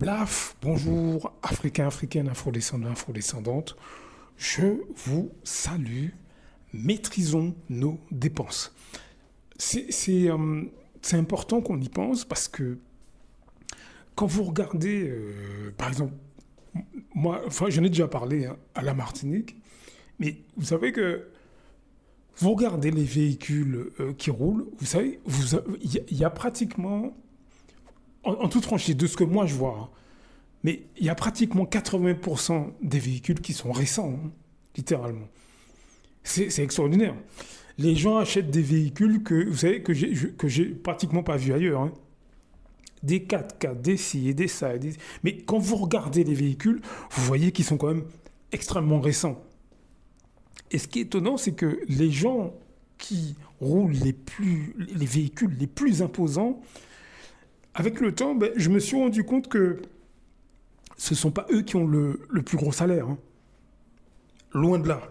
Blaf, bonjour, Africains, Africaines, Afrodescendants, Afrodescendantes. Je vous salue. Maîtrisons nos dépenses. C'est important qu'on y pense parce que quand vous regardez, par exemple, moi, enfin, j'en ai déjà parlé hein, à la Martinique, mais vous savez que vous regardez les véhicules qui roulent, vous savez, il y a pratiquement, en toute franchise, de ce que moi je vois, hein, mais il y a pratiquement 80% des véhicules qui sont récents, hein, littéralement. C'est extraordinaire. Les gens achètent des véhicules que, vous savez, que j'ai pratiquement pas vu ailleurs. Hein. Des 4x4, des ci et des ça. Mais quand vous regardez les véhicules, vous voyez qu'ils sont quand même extrêmement récents. Et ce qui est étonnant, c'est que les gens qui roulent les véhicules les plus imposants, avec le temps, ben, je me suis rendu compte que ce ne sont pas eux qui ont le plus gros salaire. Hein. Loin de là.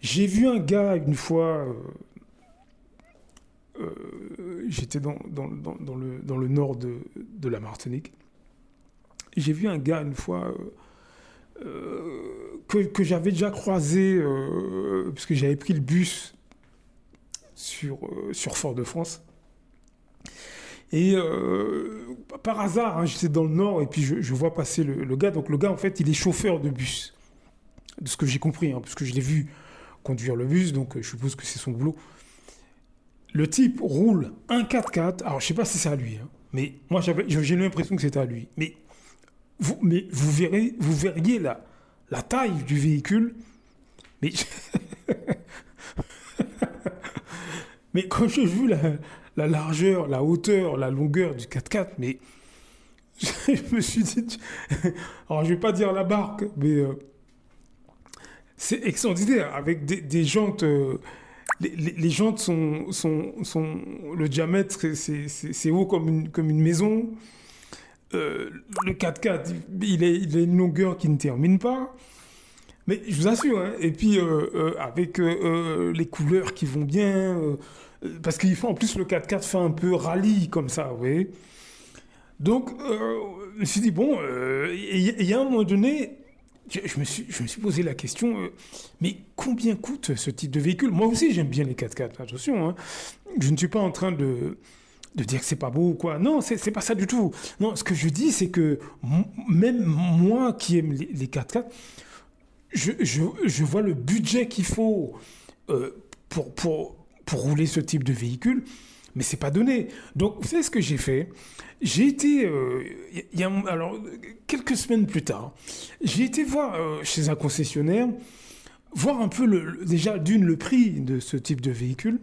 J'ai vu un gars une fois, j'étais dans le nord de la Martinique. J'ai vu un gars une fois que j'avais déjà croisé, parce que j'avais pris le bus sur Fort-de-France. Et par hasard, hein, j'étais dans le nord et puis je vois passer le gars. Donc le gars, en fait, il est chauffeur de bus. De ce que j'ai compris, hein, parce que je l'ai vu conduire le bus, donc je suppose que c'est son boulot. Le type roule un 4x4. Alors, je ne sais pas si c'est à lui, hein, mais moi, j'ai l'impression que c'était à lui. Mais vous verriez la taille du véhicule. Mais, mais quand j'ai vu la largeur, la hauteur, la longueur du 4x4, mais je me suis dit... Alors, je ne vais pas dire la barque, mais... c'est extraordinaire, avec des jantes. Les jantes sont. Le diamètre, c'est haut comme une maison. Le 4x4, il a une longueur qui ne termine pas. Mais je vous assure, hein, et puis avec les couleurs qui vont bien. Parce qu'il faut en plus le 4x4 fait un peu rallye comme ça, vous voyez. Donc, je me suis dit, bon, il y a un moment donné. Je me suis posé la question, mais combien coûte ce type de véhicule? Moi aussi, j'aime bien les 4x4, attention. Hein. Je ne suis pas en train de dire que c'est pas beau ou quoi. Non, c'est pas ça du tout. Non, ce que je dis, c'est que même moi qui aime les 4x4, je vois le budget qu'il faut pour rouler ce type de véhicule, mais c'est pas donné. Donc, vous savez ce que j'ai fait? J'ai été, alors, quelques semaines plus tard, j'ai été voir chez un concessionnaire, voir un peu déjà le prix de ce type de véhicule.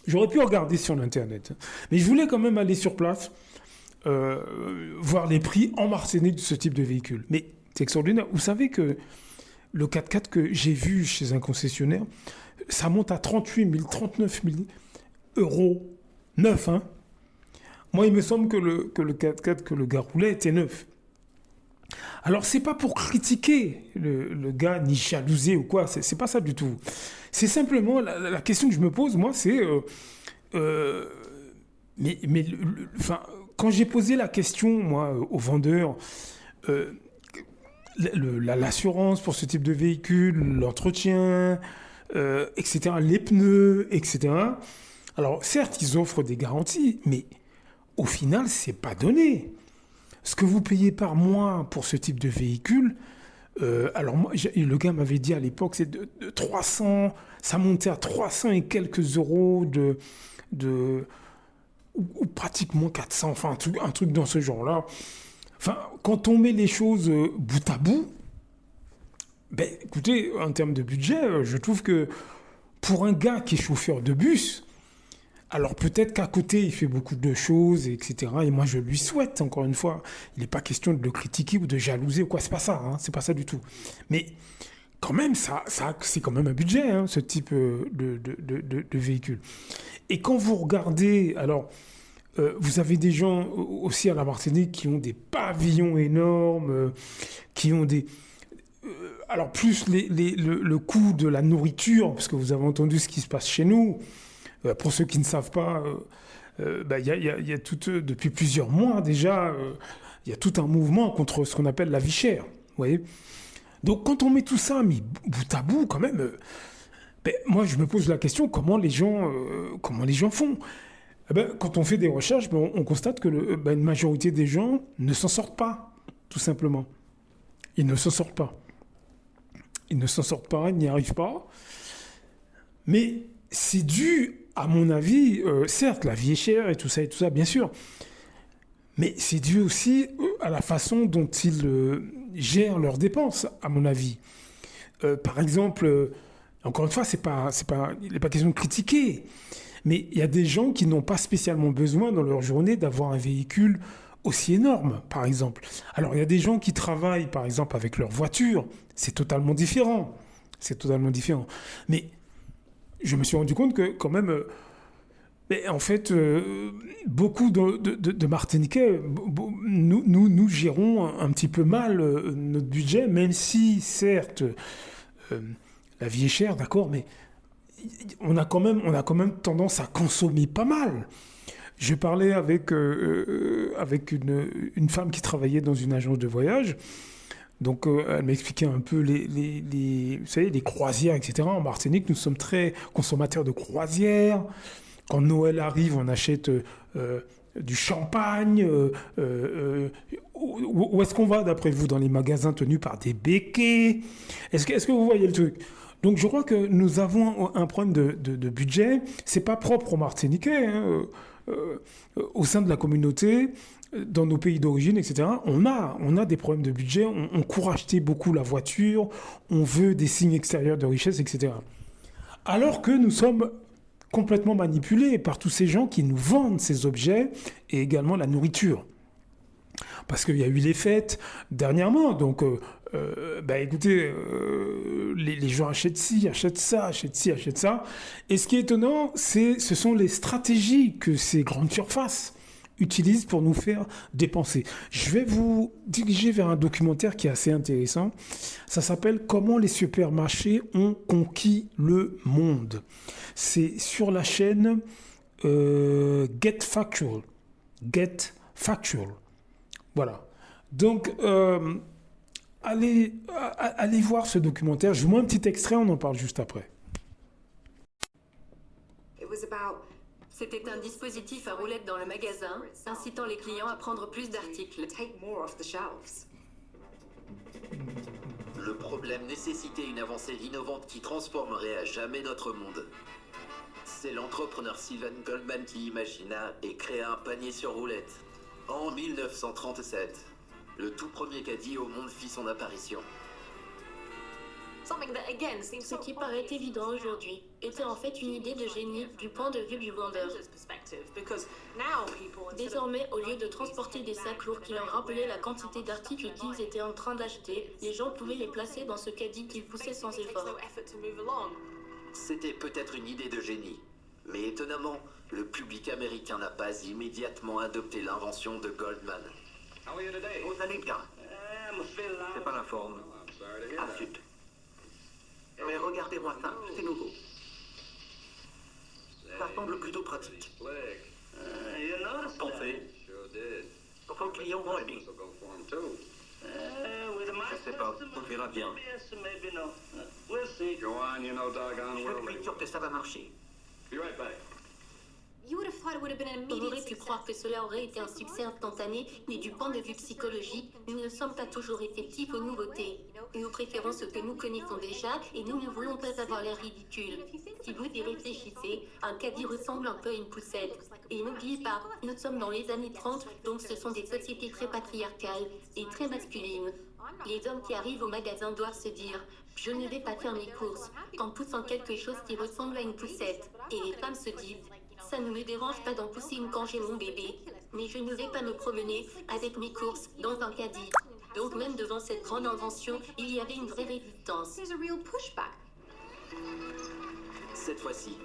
J'aurais pu regarder sur l'internet, mais je voulais quand même aller sur place, voir les prix en Martinique de ce type de véhicule. Mais c'est extraordinaire. Vous savez que le 4x4 que j'ai vu chez un concessionnaire, ça monte à 38 000, 39 000 euros neuf, hein. Moi, il me semble que le 4x4 que le gars roulait était neuf. Alors, c'est pas pour critiquer le gars, ni jalouser ou quoi, c'est pas ça du tout. C'est simplement, la question que je me pose, moi, c'est... enfin, quand j'ai posé la question, moi, au vendeur, l'assurance pour ce type de véhicule, l'entretien, etc., les pneus, etc., alors, certes, ils offrent des garanties, mais... au final, c'est pas donné. Ce que vous payez par mois pour ce type de véhicule, alors moi, le gars m'avait dit à l'époque, c'est de 300, ça montait à 300 et quelques euros ou pratiquement 400, enfin un truc dans ce genre-là. Enfin, quand on met les choses bout à bout, ben écoutez, en termes de budget, je trouve que pour un gars qui est chauffeur de bus, alors peut-être qu'à côté, il fait beaucoup de choses, etc. Et moi, je lui souhaite, encore une fois, il n'est pas question de le critiquer ou de jalouser ou quoi, c'est pas ça, hein, c'est pas ça du tout. Mais quand même, c'est quand même un budget, hein, ce type de véhicule. Et quand vous regardez, alors, vous avez des gens aussi à la Martinique qui ont des pavillons énormes, qui ont des... alors plus le coût de la nourriture, parce que vous avez entendu ce qui se passe chez nous. Pour ceux qui ne savent pas, il y a depuis plusieurs mois déjà, il y a tout un mouvement contre ce qu'on appelle la vie chère. Vous voyez? Donc quand on met tout ça mis bout à bout, quand même, ben, moi je me pose la question comment les gens font? Eh ben, quand on fait des recherches, ben, on constate que une majorité des gens ne s'en sortent pas, tout simplement. Ils ne s'en sortent pas. Ils ne s'en sortent pas, ils n'y arrivent pas. Mais c'est dû, à mon avis, certes, la vie est chère et tout ça, bien sûr. Mais c'est dû aussi à la façon dont ils gèrent leurs dépenses, à mon avis. Par exemple, encore une fois, il n'est pas question de critiquer, mais il y a des gens qui n'ont pas spécialement besoin dans leur journée d'avoir un véhicule aussi énorme, par exemple. Alors, il y a des gens qui travaillent, par exemple, avec leur voiture. C'est totalement différent. C'est totalement différent. Mais je me suis rendu compte que, quand même, mais en fait, beaucoup de Martiniquais, nous gérons un petit peu mal notre budget, même si, certes, la vie est chère, d'accord, mais on a quand même tendance à consommer pas mal. Je parlais avec une femme qui travaillait dans une agence de voyage. Donc, elle m'expliquait un peu vous savez, les croisières, etc. En Martinique, nous sommes très consommateurs de croisières. Quand Noël arrive, on achète du champagne. Où est-ce qu'on va, d'après vous, dans les magasins tenus par des béquets? Est-ce que vous voyez le truc? Donc, je crois que nous avons un problème de budget. C'est pas propre aux Martiniquais, hein. Au sein de la communauté, dans nos pays d'origine, etc., on a des problèmes de budget, on court acheter beaucoup la voiture, on veut des signes extérieurs de richesse, etc. Alors que nous sommes complètement manipulés par tous ces gens qui nous vendent ces objets et également la nourriture. Parce qu'il y a eu les fêtes dernièrement, donc écoutez, les gens achètent ci, achètent ça, achètent ci, achètent ça. Et ce qui est étonnant, ce sont les stratégies que ces grandes surfaces utilisent pour nous faire dépenser. Je vais vous diriger vers un documentaire qui est assez intéressant. Ça s'appelle Comment les supermarchés ont conquis le monde. C'est sur la chaîne Get Factual. Get Factual. Voilà. Donc, allez voir ce documentaire. Je vous mets un petit extrait, on en parle juste après. C'était un dispositif à roulettes dans le magasin, incitant les clients à prendre plus d'articles. Le problème nécessitait une avancée innovante qui transformerait à jamais notre monde. C'est l'entrepreneur Sylvan Goldman qui imagina et créa un panier sur roulettes. En 1937, le tout premier caddie au monde fit son apparition. Ce qui paraît évident aujourd'hui était en fait une idée de génie du point de vue du vendeur. Désormais, au lieu de transporter des sacs lourds qui leur rappelaient la quantité d'articles qu'ils étaient en train d'acheter, les gens pouvaient les placer dans ce caddie qu'ils poussaient sans effort. C'était peut-être une idée de génie, mais étonnamment, le public américain n'a pas immédiatement adopté l'invention de Goldman. Vous allez bien. C'est pas la forme. Ah, zut. Mais regardez-moi ça, c'est nouveau. Ça semble plutôt pratique. Pensez. Vos clients vont aimer. Je sais pas, on verra bien. Je suis sûr que ça va marcher. On aurait pu croire que cela aurait été un succès instantané, mais du point de vue psychologique, nous ne sommes pas toujours réceptifs aux nouveautés. Nous préférons ce que nous connaissons déjà et nous ne voulons pas avoir l'air ridicule. Si vous y réfléchissez, un caddie ressemble un peu à une poussette. Et n'oubliez pas, nous sommes dans les années 30, donc ce sont des sociétés très patriarcales et très masculines. Les hommes qui arrivent au magasin doivent se dire « Je ne vais pas faire mes courses » en poussant quelque chose qui ressemble à une poussette. Et les femmes se disent « Ça ne me dérange pas d'en pousser une quand j'ai mon bébé, mais je ne vais pas me promener avec mes courses dans un caddie. » Donc même devant cette grande invention, il y avait une vraie résistance. Cette fois-ci,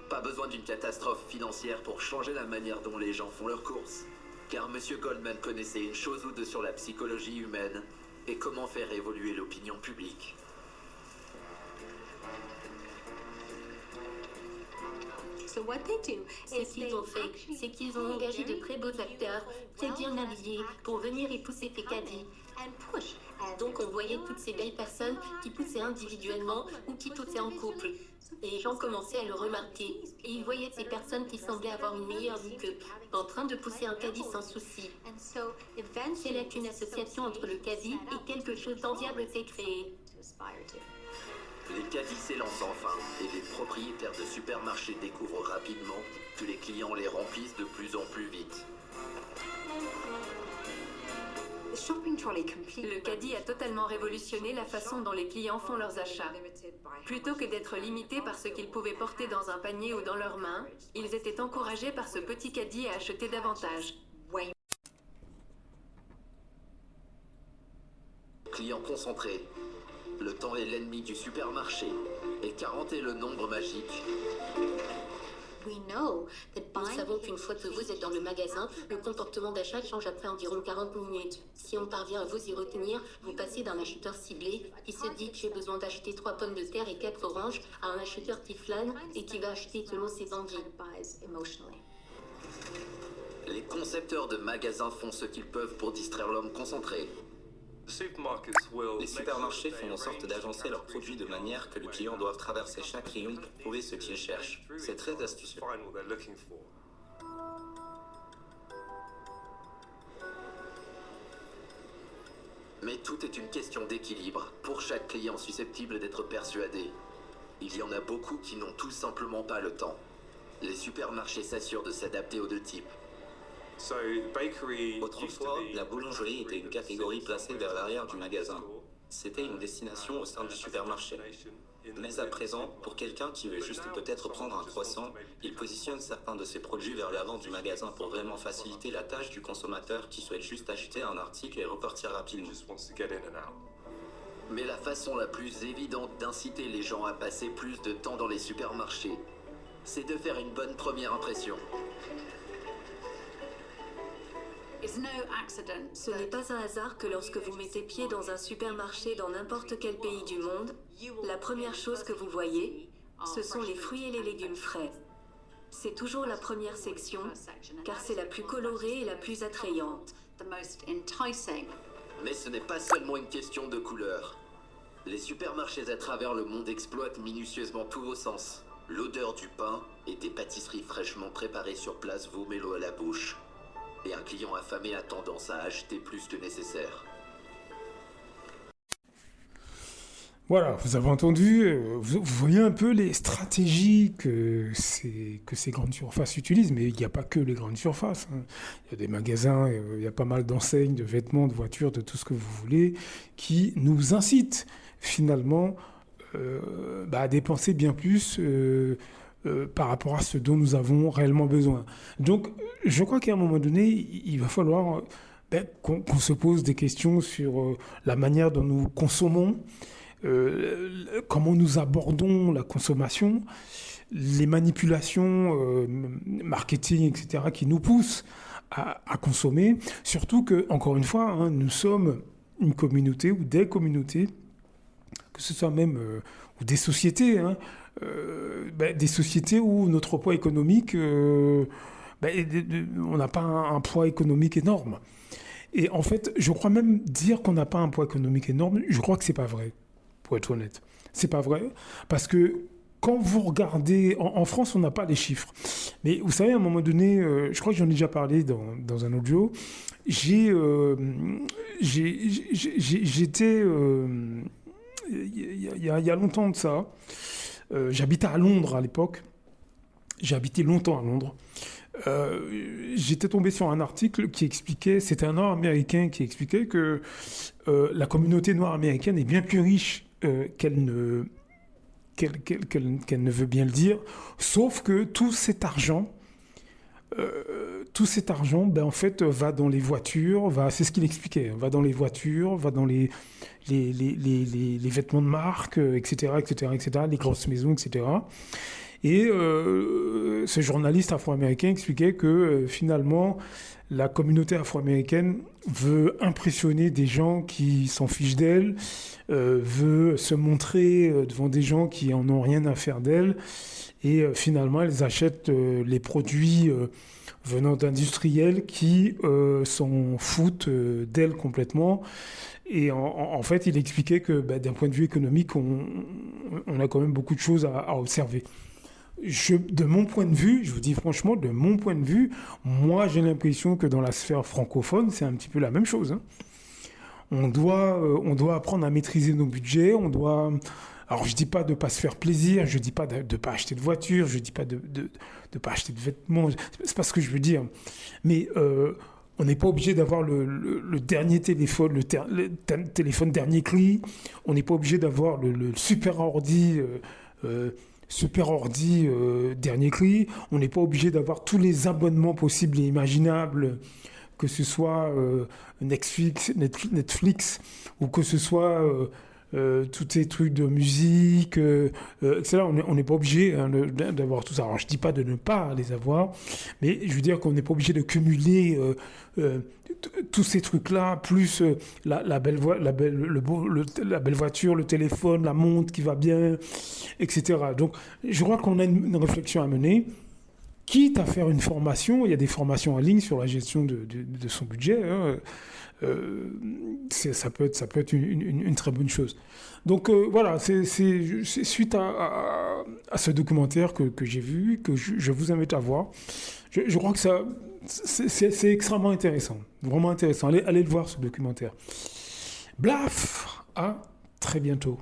pas besoin d'une catastrophe financière pour changer la manière dont les gens font leurs courses. Car M. Goldman connaissait une chose ou deux sur la psychologie humaine et comment faire évoluer l'opinion publique. Ce qu'ils ont fait, c'est qu'ils ont engagé de très beaux acteurs, très bien habillés, pour venir et pousser tes caddies. Donc on voyait toutes ces belles personnes qui poussaient individuellement ou qui poussaient en couple. Et les gens commençaient à le remarquer. Et ils voyaient ces personnes qui semblaient avoir une meilleure vie qu'eux, en train de pousser un caddie sans souci. C'est là qu'une association entre le caddie et quelque chose d'enviable s'est créée. Les caddies s'élancent enfin, et les propriétaires de supermarchés découvrent rapidement que les clients les remplissent de plus en plus vite. Le caddie a totalement révolutionné la façon dont les clients font leurs achats. Plutôt que d'être limités par ce qu'ils pouvaient porter dans un panier ou dans leurs mains, ils étaient encouragés par ce petit caddie à acheter davantage. Clients concentrés. Le temps est l'ennemi du supermarché, et 40 est le nombre magique. Nous savons qu'une fois que vous êtes dans le magasin, le comportement d'achat change après environ 40 minutes. Si on parvient à vous y retenir, vous passez d'un acheteur ciblé qui se dit que j'ai besoin d'acheter 3 pommes de terre et 4 oranges à un acheteur qui flâne et qui va acheter selon ses envies. Les concepteurs de magasins font ce qu'ils peuvent pour distraire l'homme concentré. Les supermarchés font en sorte d'agencer leurs produits de manière que le client doive traverser chaque rayon pour trouver ce qu'il cherche. C'est très astucieux. Mais tout est une question d'équilibre pour chaque client susceptible d'être persuadé. Il y en a beaucoup qui n'ont tout simplement pas le temps. Les supermarchés s'assurent de s'adapter aux deux types. Autrefois, la boulangerie était une catégorie placée vers l'arrière du magasin. C'était une destination au sein du supermarché. Mais à présent, pour quelqu'un qui veut juste peut-être prendre un croissant, il positionne certains de ses produits vers l'avant du magasin pour vraiment faciliter la tâche du consommateur qui souhaite juste acheter un article et repartir rapidement. Mais la façon la plus évidente d'inciter les gens à passer plus de temps dans les supermarchés, c'est de faire une bonne première impression. Ce n'est pas un hasard que lorsque vous mettez pied dans un supermarché dans n'importe quel pays du monde, la première chose que vous voyez, ce sont les fruits et les légumes frais. C'est toujours la première section, car c'est la plus colorée et la plus attrayante. Mais ce n'est pas seulement une question de couleur. Les supermarchés à travers le monde exploitent minutieusement tous vos sens. L'odeur du pain et des pâtisseries fraîchement préparées sur place vous met l'eau à la bouche. Et un client affamé a tendance à acheter plus que nécessaire. Voilà, vous avez entendu, vous voyez un peu les stratégies que ces grandes surfaces utilisent, mais il n'y a pas que les grandes surfaces, hein. Il y a des magasins, il y a pas mal d'enseignes, de vêtements, de voitures, de tout ce que vous voulez, qui nous incitent finalement à dépenser bien plus par rapport à ce dont nous avons réellement besoin. Donc, je crois qu'à un moment donné, il va falloir qu'on se pose des questions sur la manière dont nous consommons, comment nous abordons la consommation, les manipulations marketing, etc., qui nous poussent à consommer. Surtout que, encore une fois, hein, nous sommes une communauté ou des communautés, que ce soit même ou des sociétés, hein, des sociétés où notre poids économique, on n'a pas un poids économique énorme. Et en fait, je crois même dire qu'on n'a pas un poids économique énorme, je crois que c'est pas vrai, pour être honnête. C'est pas vrai, parce que quand vous regardez, en France, on n'a pas les chiffres. Mais vous savez, à un moment donné, je crois que j'en ai déjà parlé dans un audio, j'étais... il y a longtemps de ça, j'habitais à Londres à l'époque, j'ai habité longtemps à Londres, j'étais tombé sur un article qui expliquait, c'était un noir américain qui expliquait que la communauté noire américaine est bien plus riche qu'elle ne veut bien le dire, sauf que tout cet argent, en fait, va dans les voitures, c'est ce qu'il expliquait, va dans les voitures, va dans les vêtements de marque, etc., etc., etc., les grosses maisons, etc. Et ce journaliste afro-américain expliquait que finalement, la communauté afro-américaine veut impressionner des gens qui s'en fichent d'elle, veut se montrer devant des gens qui en ont rien à faire d'elle. Et finalement, elles achètent les produits venant d'industriels qui s'en foutent d'elles complètement. Et en fait, il expliquait que d'un point de vue économique, on a quand même beaucoup de choses à observer. De mon point de vue, je vous dis franchement, de mon point de vue, moi j'ai l'impression que dans la sphère francophone, c'est un petit peu la même chose. Hein. On doit apprendre à maîtriser nos budgets, alors je dis pas de pas se faire plaisir, je dis pas de pas acheter de voiture, je dis pas de pas acheter de vêtements, c'est pas ce que je veux dire. Mais on n'est pas obligé d'avoir le dernier téléphone, le téléphone dernier cri. On n'est pas obligé d'avoir le super ordi dernier cri. On n'est pas obligé d'avoir tous les abonnements possibles et imaginables, que ce soit Netflix ou que ce soit tous ces trucs de musique, etc. On n'est pas obligé d'avoir tout ça. Alors, je ne dis pas de ne pas les avoir, mais je veux dire qu'on n'est pas obligé de cumuler tous ces trucs-là, plus la belle voiture, le téléphone, la montre qui va bien, etc. Donc, je crois qu'on a une réflexion à mener. Quitte à faire une formation, il y a des formations en ligne sur la gestion de son budget. Hein. Ça peut être une très bonne chose. Donc voilà, c'est suite à ce documentaire que j'ai vu, que je vous invite à voir. Je crois que c'est extrêmement intéressant, vraiment intéressant. Allez le voir, ce documentaire. Blaf, à très bientôt.